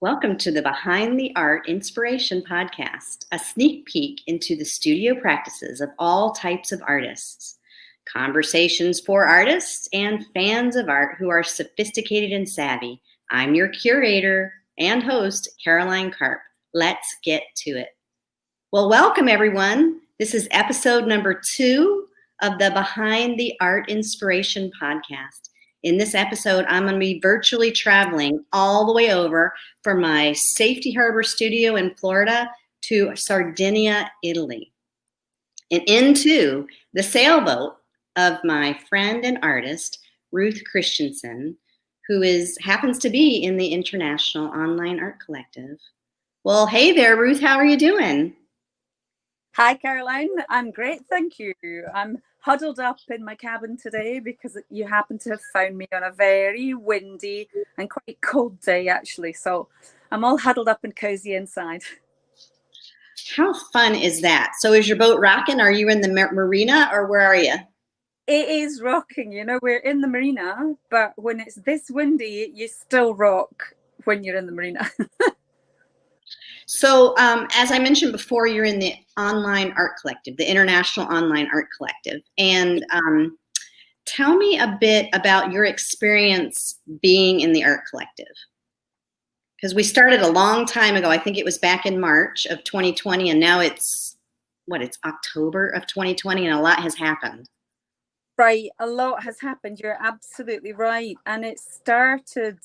Welcome to the Behind the Art Inspiration Podcast, a sneak peek into the studio practices of all types of artists. Conversations for artists and fans of art who are sophisticated and savvy. I'm your curator and host, Caroline Karp. Let's get to it. Well, welcome everyone. This is episode number 2 of the Behind the Art Inspiration Podcast. In this episode, I'm going to be virtually traveling all the way over from my Safety Harbor studio in Florida to Sardinia, Italy, and into the sailboat of my friend and artist, Ruth Christensen, who happens to be in the International Online Art Collective. Well, hey there, Ruth. How are you doing? Hi, Caroline. I'm great, thank you. I'm huddled up in my cabin today because you happen to have found me on a very windy and quite cold day, actually. So I'm all huddled up and cozy inside. How fun is that? So is your boat rocking? Are you in the marina or where are you? It is rocking. You know, we're in the marina, but when it's this windy, you still rock when you're in the marina. So, as I mentioned before, you're in the Online Art Collective, the International Online Art Collective. And tell me a bit about your experience being in the Art Collective. Because we started a long time ago. I think it was back in March of 2020, and now it's October of 2020, and a lot has happened. Right, a lot has happened. You're absolutely right. And it started...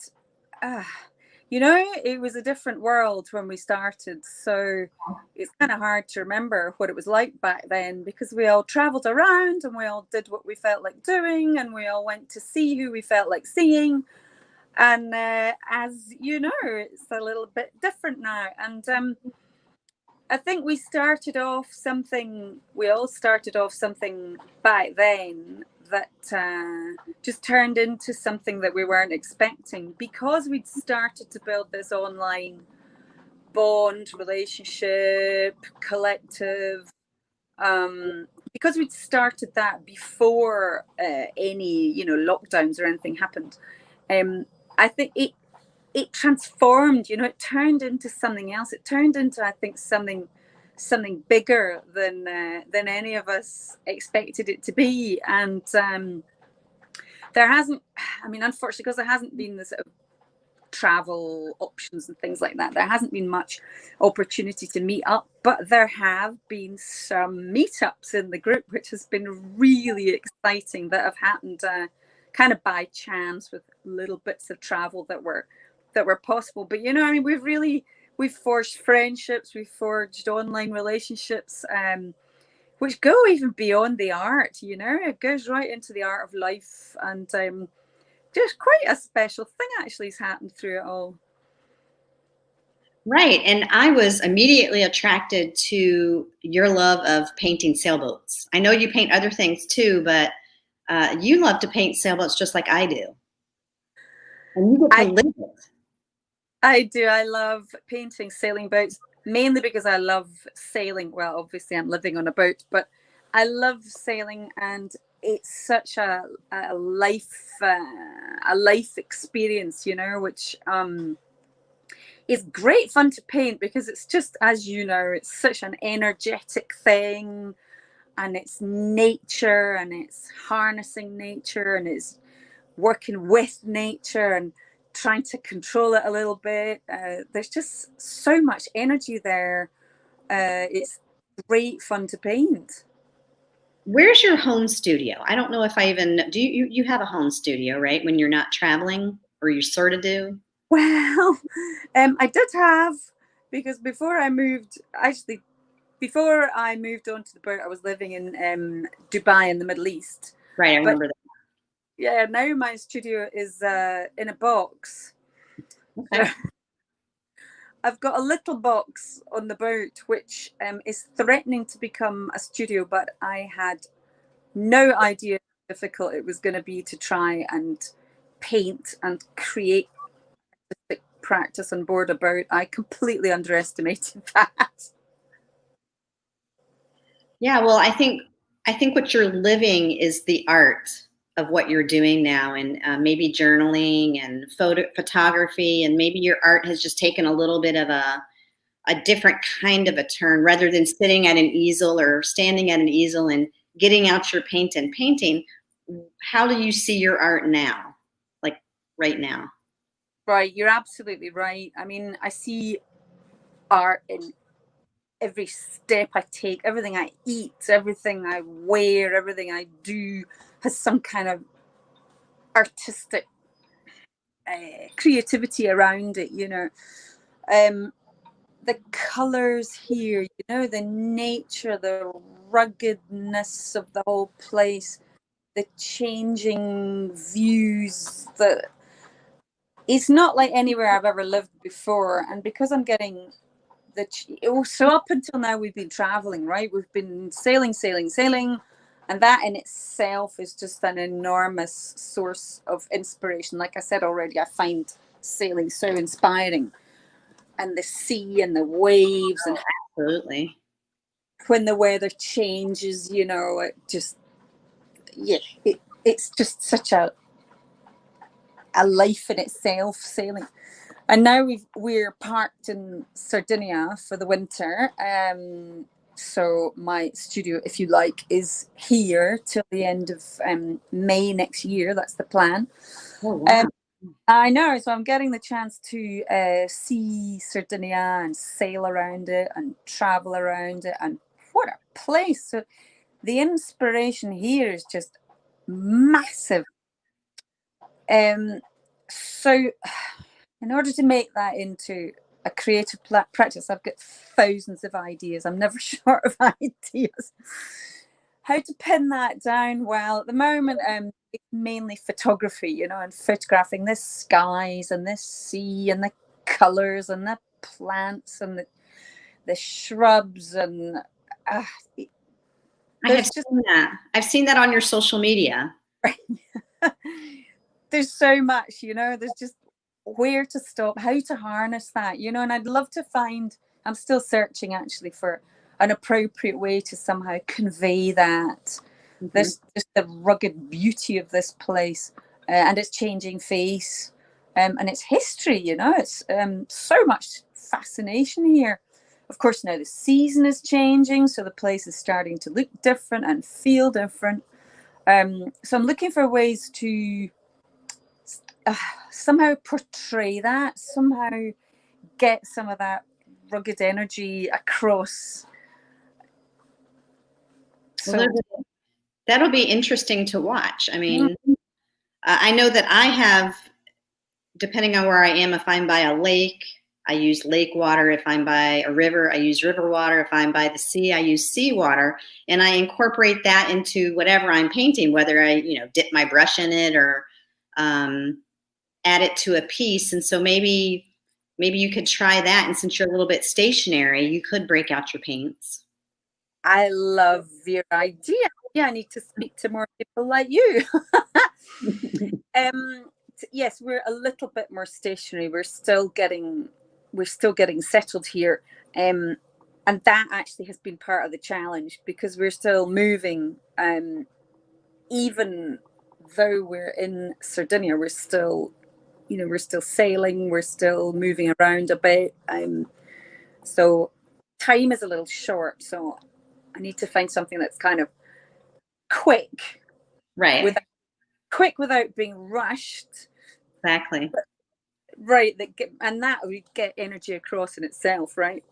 You know, it was a different world when we started, so it's kind of hard to remember what it was like back then because we all traveled around and we all did what we felt like doing and we all went to see who we felt like seeing. And as you know, it's a little bit different now. And I think we all started off something back then that just turned into something that we weren't expecting because we'd started to build this online bond, relationship, collective, because we'd started that before any, lockdowns or anything happened. I think it transformed, it turned into something else. It turned into, I think, something bigger than any of us expected it to be. And there hasn't, unfortunately, because there hasn't been the sort of travel options and things like that, there hasn't been much opportunity to meet up, but there have been some meetups in the group, which has been really exciting, that have happened kind of by chance with little bits of travel that were possible. But we've forged friendships, we've forged online relationships, which go even beyond the art. It goes right into the art of life, and just quite a special thing actually has happened through it all. Right, and I was immediately attracted to your love of painting sailboats. I know you paint other things too, but you love to paint sailboats just like I do. And you get to live it. I do. I love painting sailing boats, mainly because I love sailing. Well, obviously I'm living on a boat, but I love sailing, and it's such a life experience, which is great fun to paint because it's just, as you know, it's such an energetic thing, and it's nature, and it's harnessing nature, and it's working with nature and trying to control it a little bit. There's just so much energy there. It's great fun to paint. Where's your home studio? I don't know if I even do. You have a home studio, right? When you're not traveling, or you sort of do. Well, I did have, because before I moved onto the boat, I was living in Dubai in the Middle East. Right, I remember that. Yeah, now my studio is in a box. Okay. I've got a little box on the boat, which is threatening to become a studio, but I had no idea how difficult it was going to be to try and paint and create practice on board a boat. I completely underestimated that. Yeah, well, I think what you're living is the art of what you're doing now, and maybe journaling and photography, and maybe your art has just taken a little bit of a different kind of a turn, rather than sitting at an easel or standing at an easel and getting out your paint and painting. How do you see your art now, like right now? Right, you're absolutely right. I mean, I see art in every step I take, everything I eat, everything I wear, everything I do has some kind of artistic creativity around it, you know. The colors here, you know, the nature, the ruggedness of the whole place, the changing views, it's not like anywhere I've ever lived before. And because I'm getting so up until now we've been traveling, right? We've been sailing, and that in itself is just an enormous source of inspiration. Like I said already, I find sailing so inspiring, and the sea and the waves, and Absolutely. when the weather changes, you know, it just, yeah, it's just such a life in itself, sailing. And now we're parked in Sardinia for the winter. So my studio, if you like, is here till the end of May next year. That's the plan. Oh, wow. I know. So I'm getting the chance to see Sardinia and sail around it and travel around it. And what a place. So the inspiration here is just massive. So in order to make that into a creative practice, I've got thousands of ideas. I'm never short of ideas. How to pin that down? Well, at the moment, it's mainly photography, you know, and photographing the skies and the sea and the colors and the plants and the shrubs. And I have seen that. I've seen that on your social media. There's so much, you know, there's just where to stop, how to harness that, you know, and I'd love to find, I'm still searching actually for an appropriate way to somehow convey that. This just the rugged beauty of this place and its changing face and its history, you know, it's so much fascination here. Of course, now the season is changing, so the place is starting to look different and feel different. So I'm looking for ways to somehow portray that, somehow get some of that rugged energy across. So that'll be interesting to watch. I mean, I know that I have, depending on where I am, if I'm by a lake, I use lake water. If I'm by a river, I use river water. If I'm by the sea, I use sea water. And I incorporate that into whatever I'm painting, whether I, you know, dip my brush in it or add it to a piece. And so maybe you could try that. And since you're a little bit stationary, you could break out your paints. I love your idea. Yeah, I need to speak to more people like you. Yes, we're a little bit more stationary. We're still getting settled here. And that actually has been part of the challenge because we're still moving. Even though we're in Sardinia, we're still sailing, we're still moving around a bit. So time is a little short. So I need to find something that's kind of quick. Right. Without being rushed. Exactly. Right. That would get energy across in itself, right?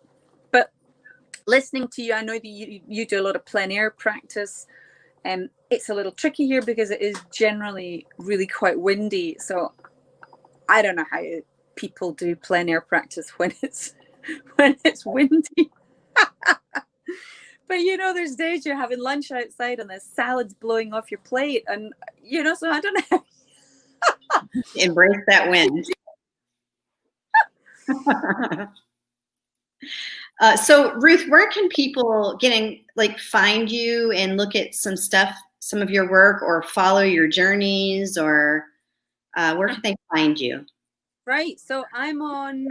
But listening to you, I know that you do a lot of plein air practice. It's a little tricky here because it is generally really quite windy. So I don't know how people do plein air practice when it's windy. But you know, there's days you're having lunch outside and there's salads blowing off your plate, and you know, so I don't know. Embrace that wind. So Ruth, where can people find you and look at some stuff, some of your work, or follow your journeys, or where can they find you? Right. So I'm on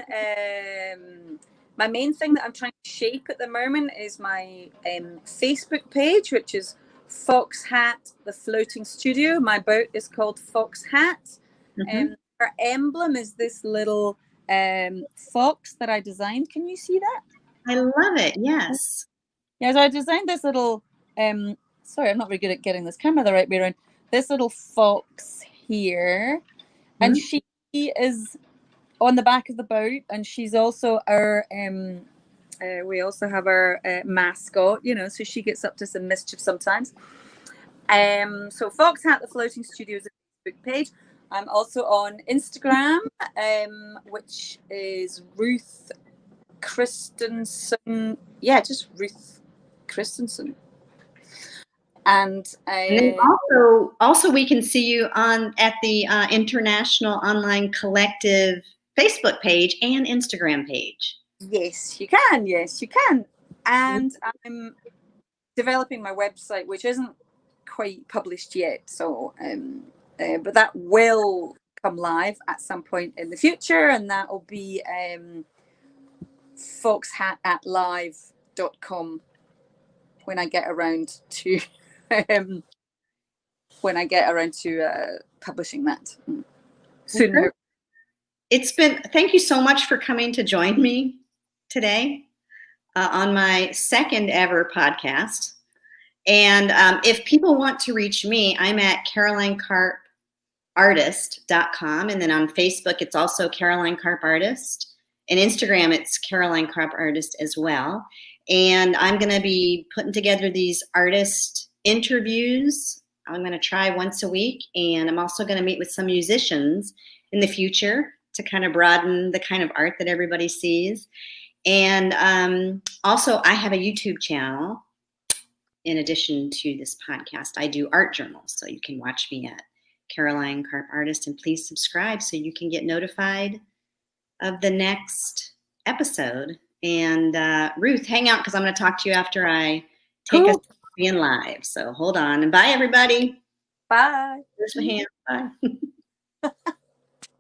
my main thing that I'm trying to shape at the moment is my Facebook page, which is Fox Hat, the floating studio. My boat is called Fox Hat. Mhm. Our emblem is this little fox that I designed. Can you see that? I love it. Yes. Yeah, so I designed this little, sorry, I'm not very good at getting this camera the right way around. This little fox here. And she is on the back of the boat, and she's also our, we also have our mascot, you know, so she gets up to some mischief sometimes. So Fox Hat, the Floating Studio is a Facebook page. I'm also on Instagram, which is Ruth Christensen. Yeah, just Ruth Christensen. And then also we can see you at the International Online Collective Facebook page and Instagram page. Yes, you can. Yes, you can. And I'm developing my website, which isn't quite published yet. So, but that will come live at some point in the future, and that will be foxhatatlive.com when I get around to publishing that soon. Okay. Thank you so much for coming to join me today on my second ever podcast. And if people want to reach me, I'm at carolinekarpartist.com. And then on Facebook, it's also Caroline Karp Artist. And Instagram, it's Caroline Karp Artist as well. And I'm going to be putting together these artist interviews. I'm going to try once a week. And I'm also going to meet with some musicians in the future to kind of broaden the kind of art that everybody sees. And also, I have a YouTube channel. In addition to this podcast, I do art journals. So you can watch me at Caroline Karp Artist, and please subscribe so you can get notified of the next episode. And Ruth, hang out because I'm going to talk to you after I take us being live. So hold on, and bye everybody. Bye. Here's my hand. Bye.